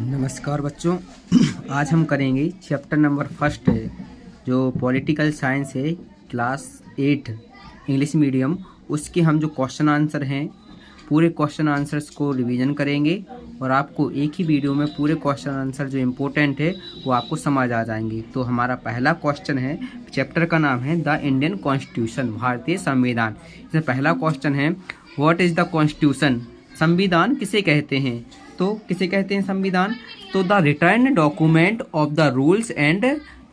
नमस्कार बच्चों। आज हम करेंगे चैप्टर नंबर फर्स्ट है जो पॉलिटिकल साइंस है, क्लास 8 इंग्लिश मीडियम। उसके हम जो क्वेश्चन आंसर हैं पूरे क्वेश्चन आंसर्स को रिवीजन करेंगे और आपको एक ही वीडियो में पूरे क्वेश्चन आंसर जो इम्पोर्टेंट है वो आपको समझ आ जाएंगे। तो हमारा पहला क्वेश्चन है, चैप्टर का नाम है द इंडियन कॉन्स्टिट्यूशन, भारतीय संविधान। इसमें पहला क्वेश्चन है व्हाट इज़ द कॉन्स्टिट्यूशन, संविधान किसे कहते हैं। तो किसे कहते हैं संविधान, तो the written document of the rules and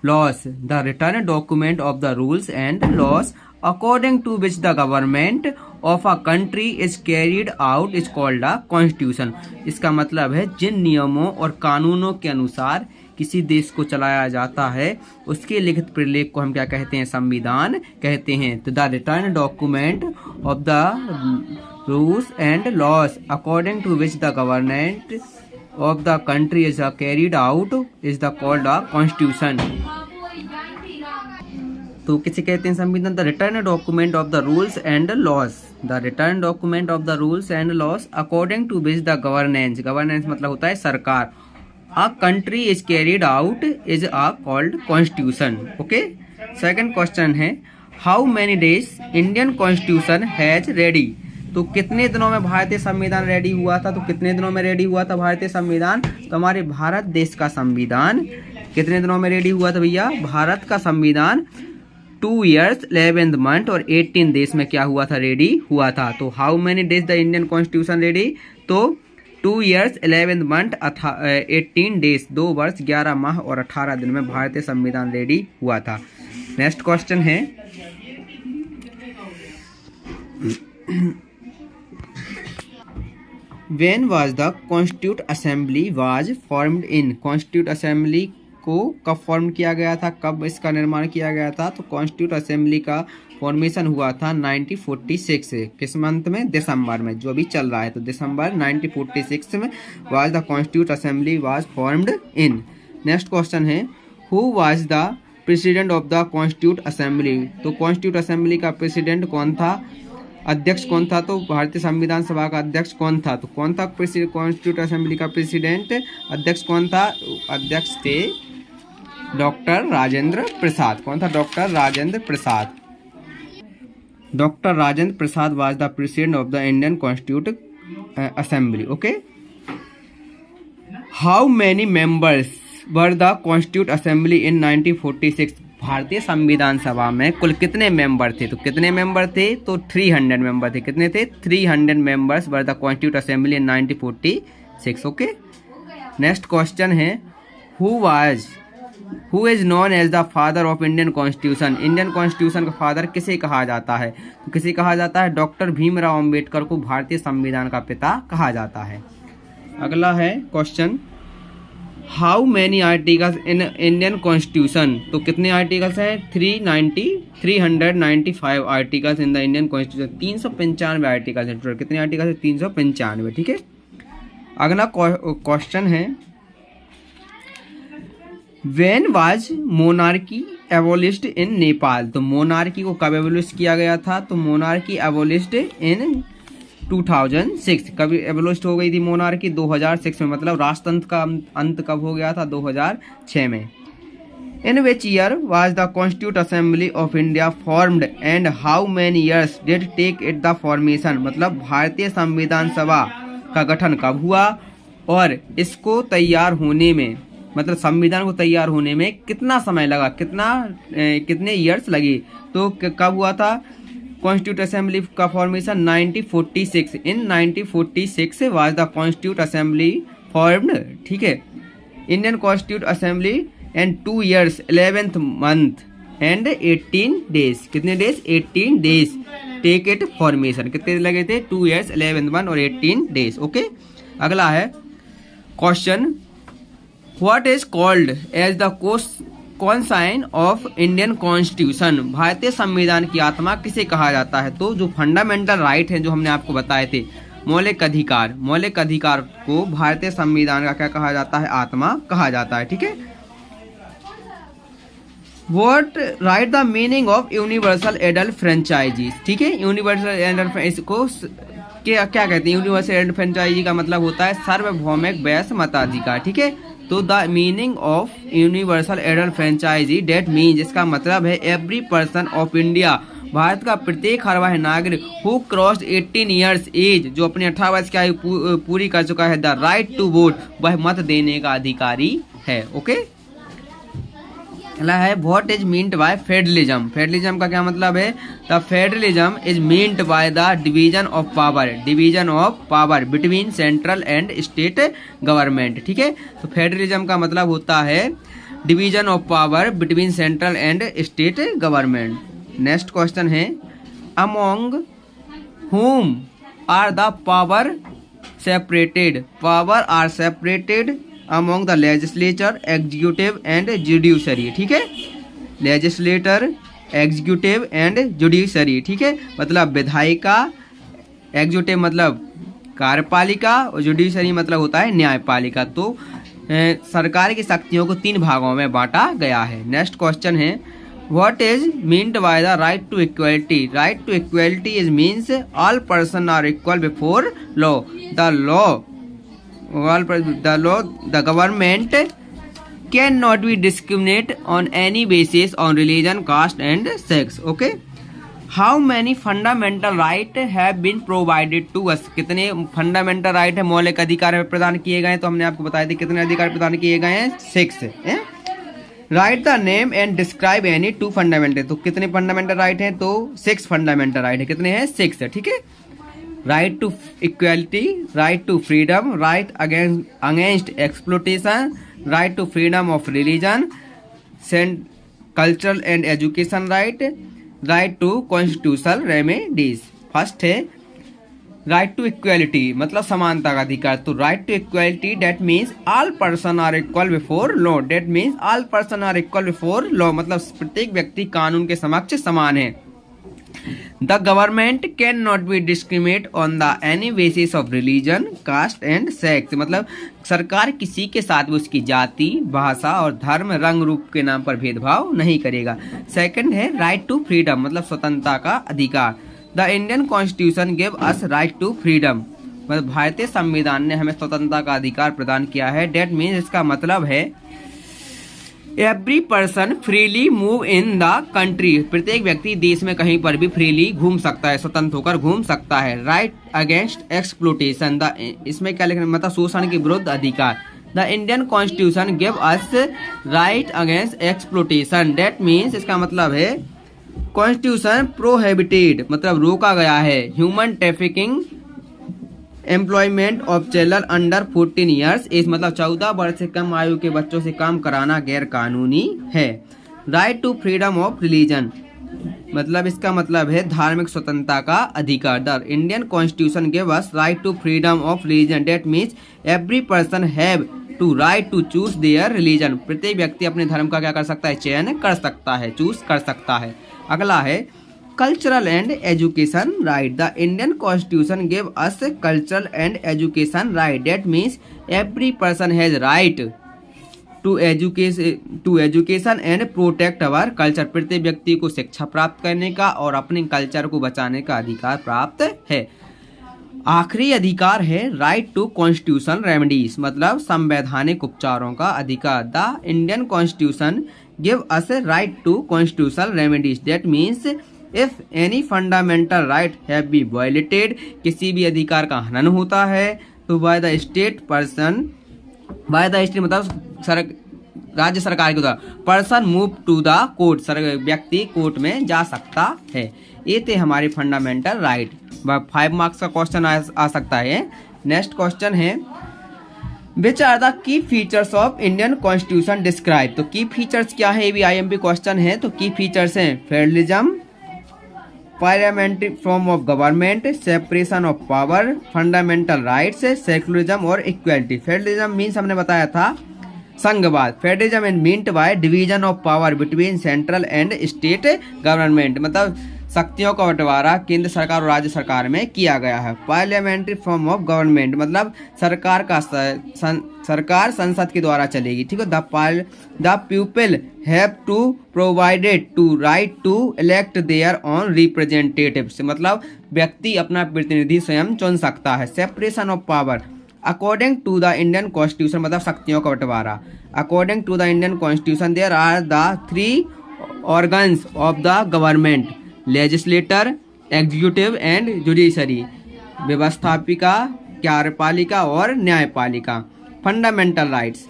laws, the written document of the rules and laws according to which the government of a country is carried out is called a constitution. इसका मतलब है जिन नियमों और कानूनों के अनुसार किसी देश को चलाया जाता है उसके लिखित प्रलेख को हम क्या कहते हैं, संविधान कहते हैं। तो the written document of the rules and laws according to which the government of the country is carried out is the called a constitution। तो किसे कहते हैं संविधान, the written document of the rules and laws, the written document of the rules and laws according to which the governance, governance मतलब होता है सरकार, a country is carried out is a called constitution. Okay, second question है how many days Indian constitution has ready. तो कितने दिनों में भारतीय संविधान रेडी हुआ था, तो कितने दिनों में रेडी हुआ था भारतीय संविधान। तो हमारे भारत देश का संविधान कितने दिनों में रेडी हुआ था भैया, भारत का संविधान 2 years 11 month और 18 days में क्या हुआ था, रेडी हुआ था। तो how many days the Indian constitution ready, तो 2 years 11 month 18 days, 2 वर्ष 11 माह और 18 दिन में भारतीय संविधान रेडी हुआ था। नेक्स्ट क्वेश्चन है When was the Constituent Assembly was formed in, Constituent Assembly को कब फॉर्म किया गया था, कब इसका निर्माण किया गया था। तो कॉन्स्टिट्यूट असेंबली का फॉर्मेशन हुआ था 1946, किस मंथ में, दिसंबर में, जो अभी चल रहा है। तो दिसंबर 1946 में was the constitute assembly was formed in. Next question है who was the president of the constitute assembly. तो कॉन्स्टिट्यूट असेंबली का प्रेसिडेंट कौन था, अध्यक्ष कौन था। तो भारतीय संविधान सभा का अध्यक्ष कौन था, तो कौन था कॉन्स्टिट्यूट असेंबली का प्रेसिडेंट, अध्यक्ष कौन था, अध्यक्ष थे डॉक्टर राजेंद्र प्रसाद। कौन था, doctor Rajendra Prasad. Doctor Rajendra Prasad was the president of the Indian constitute assembly. Okay, how many members were the constitute assembly in 1946। भारतीय संविधान सभा में कुल कितने मेंबर थे, तो कितने मेंबर थे, तो 300 मेंबर थे। कितने थे, 300 members were the constitute assembly in 1946। Okay, next question है who is known as the father of Indian constitution. Indian constitution का फादर किसे कहा जाता है, तो किसे कहा जाता है, डॉक्टर भीमराव अंबेडकर को भारतीय संविधान का पिता कहा जाता है। अगला है question how many articles in Indian constitution. तो कितने आर्टिकल्स हैं, 395 articles in the Indian constitution. 395 articles हैं टोटल। कितने आर्टिकल्स हैं, 395। ठीक है, अगला क्वेश्चन है व्हेन वाज मोनार्की एबोलिश्ड इन नेपाल। तो मोनार्की को कब एबोलिश किया गया था, तो मोनार्की एबोलिश्ड इन 2006। कब एबोलिश हो गई थी मोनार्की, 2006 में। मतलब राजतंत्र का अंत कब हो गया था, 2006 में। In which year was the constitute assembly of India formed and how many years did take it the formation. मतलब भारतीय संविधान सभा का गठन कब हुआ और इसको तैयार होने में, मतलब संविधान को तैयार होने में कितना समय लगा, कितने ईयर्स लगे। तो कब हुआ था कॉन्स्टिट्यूट असेंबली का formation, 1946। In 1946 was the constitute assembly formed. ठीक है, Indian constitute assembly and 2 years 11th month and 18 days। कितने days, 18 days take it formation. कितने लगे थे, 2 years 11 month और 18 days। ओके, अगला है question what is called as the conscience of Indian constitution. भारतीय संविधान की आत्मा किसे कहा जाता है। तो जो फंडामेंटल राइट है जो हमने आपको बताए थे, मौलिक अधिकार, मौलिक अधिकार को भारतीय संविधान का क्या कहा जाता है, आत्मा कहा जाता है। ठीक है, what right the meaning of universal adult franchises. ठीक है, यूनिवर्सल एडल्ट इसको क्या कहते हैं, यूनिवर्सल एंड फ्रेंचाइजी का मतलब होता है सार्वभौमिक वैश्य मताधिकार, ठीक है। तो the meaning of universal adult franchise that means, इसका मतलब है every person of India, Bharat का प्रत्येक हर वह नागरिक हु क्रॉस्ड 18 ईयर्स एज, जो अपने 18 वर्ष की आयु पूरी कर चुका है, द राइट टू वोट, वह मत देने का अधिकारी है। ओके, अगला है what is meant by federalism. Federalism का क्या मतलब है? The federalism is meant by the division of power between central and state government, ठीक है। तो फेडरलिज्म का मतलब होता है division of power between central and state government. Next question है among whom are the power separated among the legislature, executive and judiciary, ठीक है। legislator, executive and judiciary, ठीक है। मतलब विधायिका, एग्जीक्यूटिव मतलब कार्यपालिका और जुडिशरी मतलब होता है न्यायपालिका। तो सरकार की शक्तियों को 3 भागों में बांटा गया है। नेक्स्ट क्वेश्चन है What is meant by the right to equality? Right to equality is means all persons are equal before law. The government cannot be discriminate on any basis on religion, caste and sex. Okay. How many fundamental right have been provided to us? कितने fundamental right है, मौलिक अधिकार प्रदान किए गए हैं? तो हमने आपको बताया था कितने अधिकार प्रदान किए गए हैं, 6 है। Right the name and describe any 2 fundamental, तो कितने फंडामेंटल राइट हैं? तो 6 फंडामेंटल राइट है। कितने हैं? 6 है, ठीक है। Right to equality, right to freedom, right against exploitation, right to freedom of religion, cultural and education right, right to constitutional remedies. First है राइट टू इक्वालिटी, मतलब समानता का अधिकार। तो right to equality that means all person are equal before law, that means all person are equal before law, मतलब प्रत्येक व्यक्ति कानून के समक्ष समान है। The government can not be discriminate on the any basis of religion, caste and sex, मतलब सरकार किसी के साथ भी उसकी जाति, भाषा और धर्म, रंग रूप के नाम पर भेदभाव नहीं करेगा। सेकंड है राइट टू फ्रीडम, मतलब स्वतंत्रता का अधिकार। The Indian constitution give us right to freedom, मतलब भारतीय संविधान ने हमें स्वतंत्रता का अधिकार प्रदान किया है। डेट मीन्स, इसका मतलब है every person freely move in the country, प्रत्येक व्यक्ति देश में कहीं पर भी फ्रीली घूम सकता है, स्वतंत्र होकर घूम सकता है। राइट अगेंस्ट एक्सप्लोटेशन, इसमें क्या लिखना, मतलब शोषण के विरुद्ध अधिकार। The Indian constitution give us right against exploitation, that means, इसका मतलब है कॉन्स्टिट्यूशन प्रोहिबिटेड, मतलब रोका गया है, human trafficking, employment of children under 14 years age, मतलब 14 वर्ष से कम आयु के बच्चों से काम कराना गैर कानूनी है। Right to freedom of religion, मतलब इसका मतलब है धार्मिक स्वतंत्रता का अधिकार। The Indian constitution give us right to freedom of religion, that means every person have to right to choose their religion, प्रत्येक व्यक्ति अपने धर्म का क्या कर सकता है, चयन कर सकता है, चूज कर सकता है। अगला है cultural and education right. The Indian constitution give us cultural and education right, that means every person has right to education and protect our culture, प्रत्येक व्यक्ति को शिक्षा प्राप्त करने का और अपने कल्चर को बचाने का अधिकार प्राप्त है। आखिरी अधिकार है राइट टू कॉन्स्टिट्यूशनल रेमेडीज, मतलब संवैधानिक उपचारों का अधिकार। The Indian constitution give us right to constitutional remedies, that means if any fundamental right have be violated, किसी भी अधिकार का हनन होता है तो बाय द स्टेट मतलब राज्य सरकार के द्वारा, person move to the court, व्यक्ति कोर्ट में जा सकता है। ये थे हमारे फंडामेंटल राइट। 5 मार्क्स का क्वेश्चन आ सकता है। नेक्स्ट क्वेश्चन है which are the key features of Indian constitution describe. तो की फीचर्स क्या है, ये भी IMP क्वेश्चन है। तो की फीचर्स हैं federalism, parliamentary form of government, separation of power, fundamental rights, secularism और इक्वालिटी। फेडरलिज्म मीन्स हमने बताया था संघवाद। Federalism is meant by division of power between central and state government, मतलब शक्तियों का बंटवारा केंद्र सरकार और राज्य सरकार में किया गया है। पार्लियामेंट्री फॉर्म ऑफ गवर्नमेंट मतलब सरकार का सरकार संसद के द्वारा चलेगी, ठीक है। The people have to provided to right to elect their own representatives मतलब व्यक्ति अपना प्रतिनिधि स्वयं चुन सकता है। Separation of power according to the Indian constitution मतलब शक्तियों का बंटवारा। According to the Indian constitution there are the 3 organs of the government, legislator, executive and judiciary, व्यवस्थापिका, कार्यपालिका और न्यायपालिका। Fundamental rights,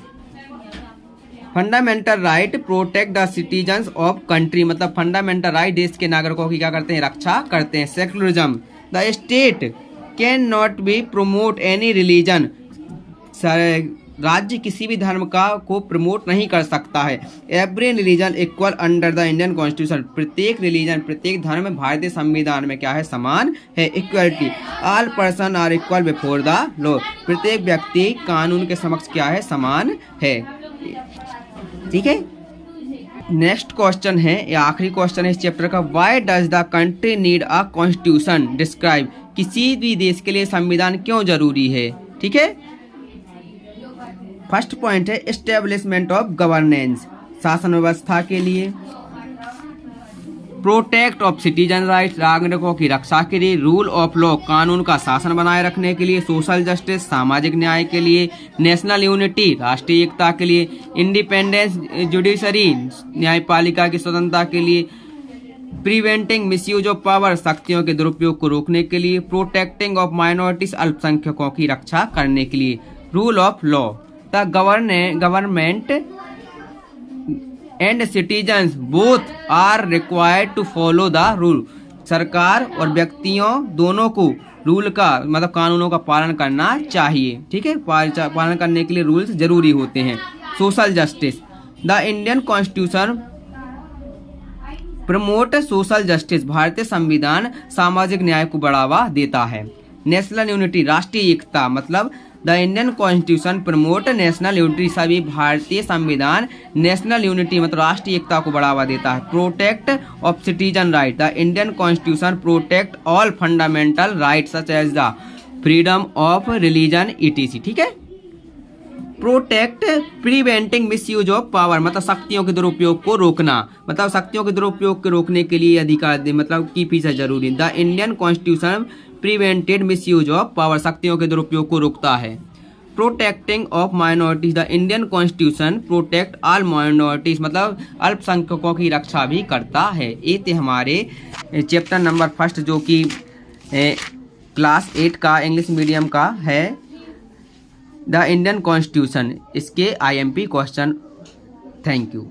fundamental right protect the citizens of country मतलब fundamental right देश के नागरिकों की क्या करते हैं, रक्षा करते हैं। Secularism the state can not B promote any religion राज्य किसी भी धर्म को प्रमोट नहीं कर सकता है। Every religion equal under the Indian constitution प्रत्येक रिलीजन प्रत्येक धर्म भारतीय संविधान में क्या है, समान है। Equality all person are equal before the law प्रत्येक व्यक्ति कानून के समक्ष क्या है, समान है। ठीक है। नेक्स्ट क्वेश्चन है, या आखिरी क्वेश्चन है इस चैप्टर का, why does the country need a constitution describe किसी भी देश के लिए संविधान क्यों जरूरी है। ठीक है। फर्स्ट पॉइंट है एस्टेब्लिशमेंट ऑफ गवर्नेंस शासन व्यवस्था के लिए, प्रोटेक्ट ऑफ सिटीजन राइट्स नागरिकों की रक्षा के लिए, रूल ऑफ लॉ कानून का शासन बनाए रखने के लिए, सोशल जस्टिस सामाजिक न्याय के लिए, नेशनल यूनिटी राष्ट्रीय एकता के लिए, इंडिपेंडेंस जुडिशरी न्यायपालिका की स्वतंत्रता के लिए, प्रिवेंटिंग मिसयूज ऑफ पावर शक्तियों के दुरुपयोग को रोकने के लिए, प्रोटेक्टिंग ऑफ माइनॉरिटीज अल्पसंख्यकों की रक्षा करने के लिए, rule of law the government and citizens both are required to follow the rule सरकार और व्यक्तियों दोनों को रूल का मतलब कानूनों का पालन करना चाहिए। ठीक है। पालन करने के लिए रूल्स जरूरी होते हैं। Social justice the Indian constitution promote social justice भारतीय संविधान सामाजिक न्याय को बढ़ावा देता है। नेशनल यूनिटी राष्ट्रीय एकता मतलब the Indian constitution promote national unity सभी भारतीय संविधान नेशनल यूनिटी मतलब राष्ट्रीय एकता को बढ़ावा देता है। Protect of citizen right the Indian constitution protect all fundamental right such as the freedom of religion ETC. ठीक है। Protect preventing misuse of power मतलब शक्तियों के दुरुपयोग को रोकना मतलब शक्तियों के दुरुपयोग को रोकने के लिए अधिकार मतलब की फीस जरूरी। The Indian constitution prevented misuse of power शक्तियों के दुरुपयोग को रोकता है। Protecting of minorities the Indian constitution protect all minorities मतलब अल्पसंख्यकों की रक्षा भी करता है। ये थे हमारे चैप्टर नंबर 1 जो कि क्लास 8 का इंग्लिश मीडियम का है द इंडियन कॉन्स्टिट्यूशन, इसके IMP क्वेश्चन। Thank you.